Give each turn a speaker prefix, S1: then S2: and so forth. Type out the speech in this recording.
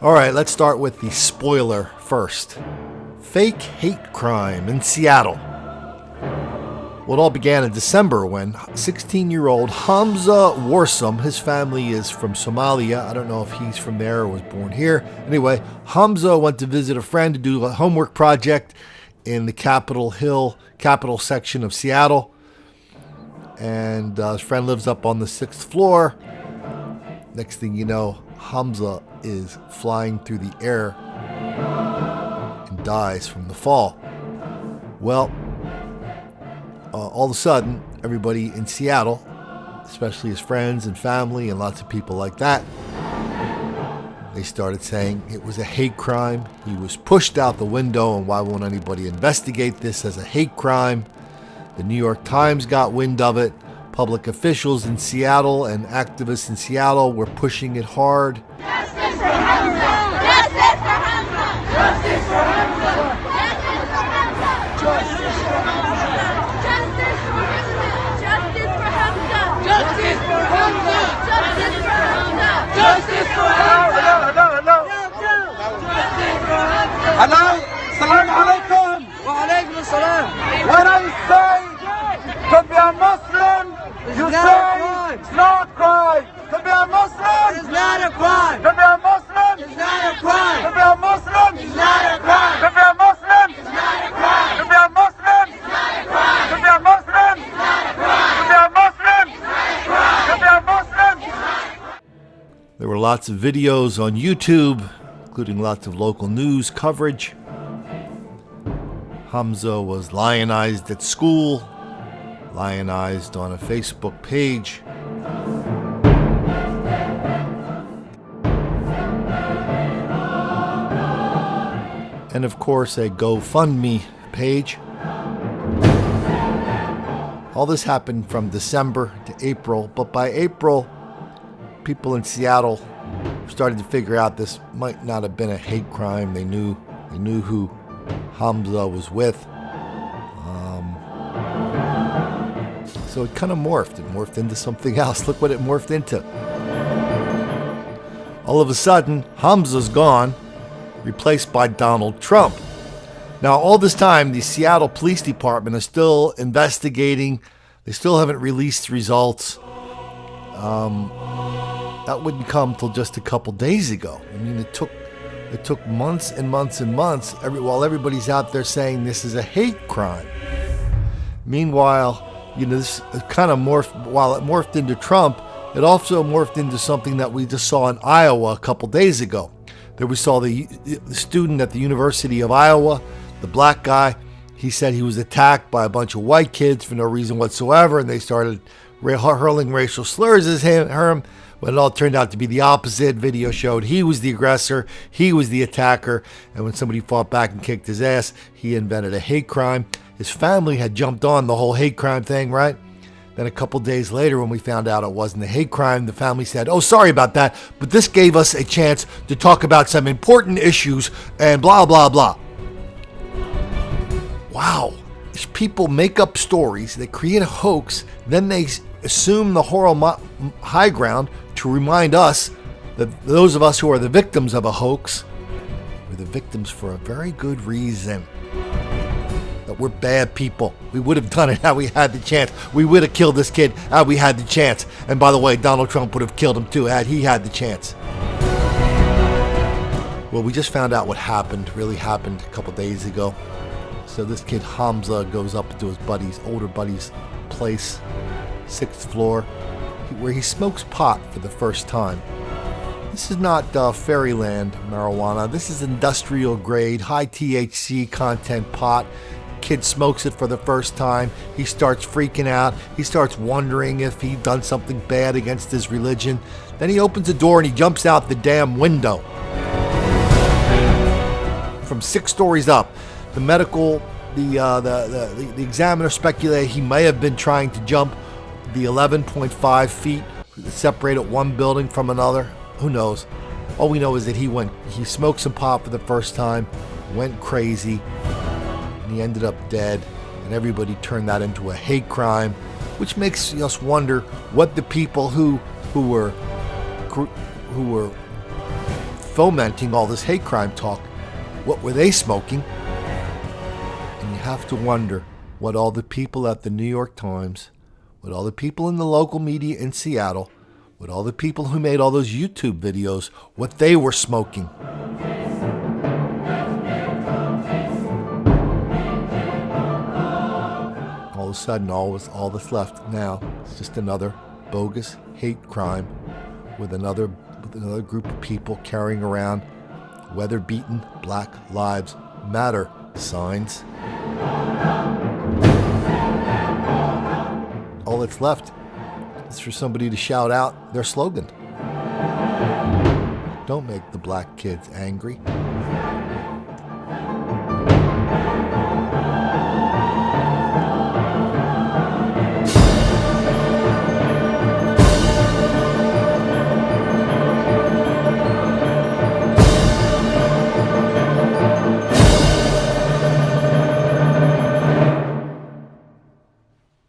S1: Alright, let's start with the spoiler first. Fake hate crime in Seattle. Well, it all began in December when 16-year-old Hamza Warsam, his family is from Somalia. I don't know if he's from there or was born here. Anyway, Hamza went to visit a friend to do a homework project in the Capitol Hill, capital section of Seattle. And his friend lives up on the 6th floor. Next thing you know, Hamza is flying through the air and dies from the fall. Well, all of a sudden, everybody in Seattle, especially his friends and family and lots of people like that, they started saying it was a hate crime. He was pushed out the window, and why won't anybody investigate this as a hate crime? The New York Times got wind of it. Public officials in Seattle and activists in Seattle were pushing it hard.
S2: Justice for Hamza! Justice for Hamza! Justice for Hamza! Justice for Hamza! Justice for Hamza! Justice for Hamza! Justice for Hamza! Justice for Hamza! Justice for Hamza!
S3: Hello, Assalamu alaikum. Wa alaikum assalam. When I say to be a Muslim, you say it's not a crime. To be a Muslim is not a crime. To be a Muslim is not a crime. To be a Muslim is not a crime. To be a Muslim is not a crime. To be a Muslim is not a crime. To be a Muslim is not a crime. To be a Muslim is not a crime. To be a Muslim is not a crime.
S1: There were lots of videos on YouTube, including lots of local news coverage. Hamza was lionized at school, lionized on a Facebook page. And of course, a GoFundMe page. All this happened from December to April, but by April, people in Seattle started to figure out this might not have been a hate crime. They knew who Hamza was with. So it kind of morphed. It morphed into something else. Look what it morphed into. All of a sudden, Hamza's gone, replaced by Donald Trump. Now, all this time, the Seattle Police Department is still investigating. They still haven't released results. That wouldn't come till just a couple days ago. I mean, it took months and months and months while everybody's out there saying this is a hate crime. Meanwhile, this kind of morphed. While it morphed into Trump, it also morphed into something that we just saw in Iowa a couple days ago. There we saw the student at the University of Iowa, the black guy. He said he was attacked by a bunch of white kids for no reason whatsoever, and they started hurling racial slurs at him. But it all turned out to be the opposite. Video showed he was the aggressor, he was the attacker, and when somebody fought back and kicked his ass, he invented a hate crime. His family had jumped on the whole hate crime thing, right? Then a couple days later, when we found out it wasn't a hate crime, the family said, "Oh, sorry about that, but this gave us a chance to talk about some important issues and blah, blah, blah." Wow. These people make up stories, they create a hoax, then they assume the high ground to remind us that those of us who are the victims of a hoax, we're the victims for a very good reason. That we're bad people. We would have done it had we had the chance. We would have killed this kid had we had the chance. And by the way, Donald Trump would have killed him too had he had the chance. Well, we just found out what really happened a couple days ago. So this kid Hamza goes up to his older buddy's place, 6th floor, where he smokes pot for the first time. This is not fairyland marijuana. This is industrial grade, high THC content pot. Kid smokes it for the first time. He starts freaking out. He starts wondering if he'd done something bad against his religion. Then he opens the door and he jumps out the damn window. From 6 stories up. The examiner speculated he may have been trying to jump the 11.5 feet that separated one building from another. Who knows? All we know is that he smoked some pot for the first time, went crazy, and he ended up dead. And everybody turned that into a hate crime, which makes us wonder what the people who were fomenting all this hate crime talk, what were they smoking? And you have to wonder what all the people at the New York Times, what all the people in the local media in Seattle, what all the people who made all those YouTube videos, what they were smoking. All of a sudden, all that's left now is just another bogus hate crime with another group of people carrying around weather-beaten Black Lives Matter signs. All that's left is for somebody to shout out their slogan. Don't make the black kids angry.